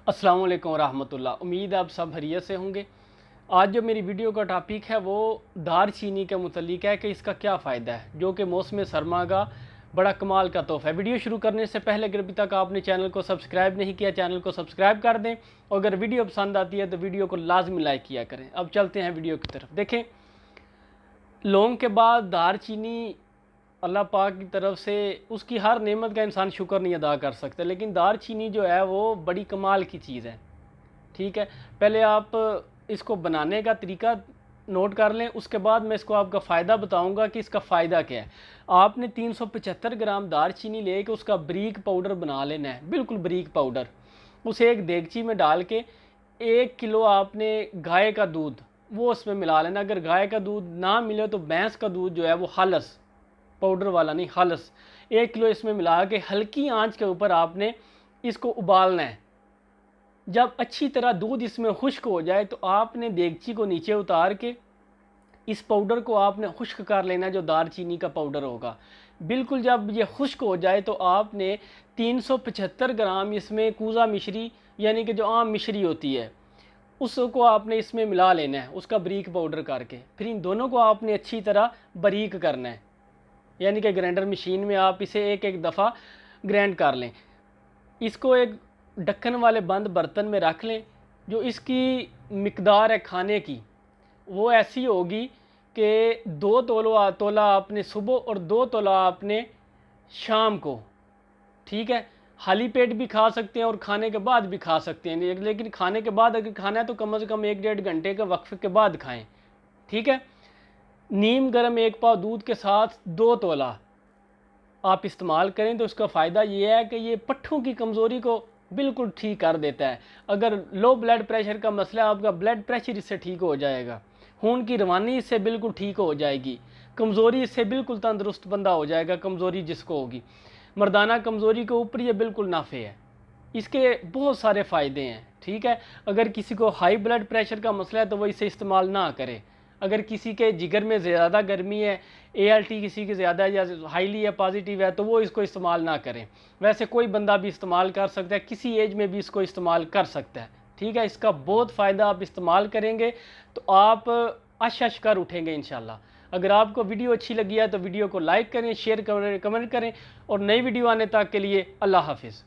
अस्सलाम वालेकुम रहमतुल्लाह। उम्मीद है आप सब खैरियत से होंगे। आज जो मेरी वीडियो का टॉपिक है वो दारचीनी के मुतल्लिक है कि इसका क्या फ़ायदा है, जो कि मौसम सरमा का बड़ा कमाल का तोहफ़ा है। वीडियो शुरू करने से पहले अगर अभी तक आपने चैनल को सब्सक्राइब नहीं किया, चैनल को सब्सक्राइब कर दें और अगर वीडियो पसंद आती है तो वीडियो को लाजमी लाइक किया करें। अब चलते हैं वीडियो की तरफ। देखें, लौंग के बाद दारचीनी अल्लाह पाक की तरफ से उसकी हर नेमत का इंसान शुक्र नहीं अदा कर सकता, लेकिन दारचीनी जो है वो बड़ी कमाल की चीज़ है। ठीक है, पहले आप इसको बनाने का तरीका नोट कर लें, उसके बाद मैं इसको आपका फ़ायदा बताऊंगा कि इसका फ़ायदा क्या है। आपने 375 ग्राम दारचीनी लेके उसका बारीक पाउडर बना लेना है, बिल्कुल बारीक पाउडर। उसे एक देगची में डाल के 1 किलो आपने गाय का दूध वो उसमें मिला लेना। अगर गाय का दूध ना मिले तो भैंस का दूध जो है वो हालस, पाउडर वाला नहीं, हालस, 1 किलो इसमें मिला के हल्की आंच के ऊपर आपने इसको उबालना है। जब अच्छी तरह दूध इसमें खुश्क हो जाए तो आपने देगची को नीचे उतार के इस पाउडर को आपने खुश्क कर लेना, जो दारचीनी का पाउडर होगा। बिल्कुल जब ये खुश्क हो जाए तो आपने 375 ग्राम इसमें कूज़ा मिश्री, यानी कि जो आम मिश्री होती है, उसको आपने इसमें मिला लेना है, उसका बारीक पाउडर करके। फिर इन दोनों को आपने अच्छी तरह बारीक करना है, यानी कि ग्राइंडर मशीन में आप इसे एक एक दफ़ा ग्राइंड कर लें। इसको एक ढक्कन वाले बंद बर्तन में रख लें। जो इसकी मिकदार है खाने की वो ऐसी होगी कि 2 तोला आपने सुबह और 2 तोला आपने शाम को। ठीक है, खाली पेट भी खा सकते हैं और खाने के बाद भी खा सकते हैं, लेकिन खाने के बाद अगर खाना है तो कम से कम 1-1.5 घंटे के वक्फे के बाद खाएं। ठीक है, नीम गर्म 1 पाव दूध के साथ 2 तोला आप इस्तेमाल करें तो उसका फ़ायदा ये है कि ये पट्ठों की कमज़ोरी को बिल्कुल ठीक कर देता है। अगर लो ब्लड प्रेशर का मसला है, आपका ब्लड प्रेशर इससे ठीक हो जाएगा, खून की रवानी इससे बिल्कुल ठीक हो जाएगी, कमज़ोरी इससे बिल्कुल तंदुरुस्त बंदा हो जाएगा। कमज़ोरी जिसको होगी, मर्दाना कमज़ोरी के ऊपर ये बिल्कुल नाफे है। इसके बहुत सारे फ़ायदे हैं। ठीक है, अगर किसी को हाई ब्लड प्रेशर का मसला है तो वो इसे इस्तेमाल ना करे। अगर किसी के जिगर में ज़्यादा गर्मी है, ALT किसी की ज़्यादा है या हाईली है, पॉजिटिव है, तो वो इसको इस्तेमाल ना करें। वैसे कोई बंदा भी इस्तेमाल कर सकता है, किसी एज में भी इसको इस्तेमाल कर सकता है। ठीक है, इसका बहुत फ़ायदा, आप इस्तेमाल करेंगे तो आप अश कर उठेंगे इंशाल्लाह। अगर आपको वीडियो अच्छी लगी है तो वीडियो को लाइक करें, शेयर करें, कमेंट करें और नई वीडियो आने तक के लिए अल्लाह हाफिज़।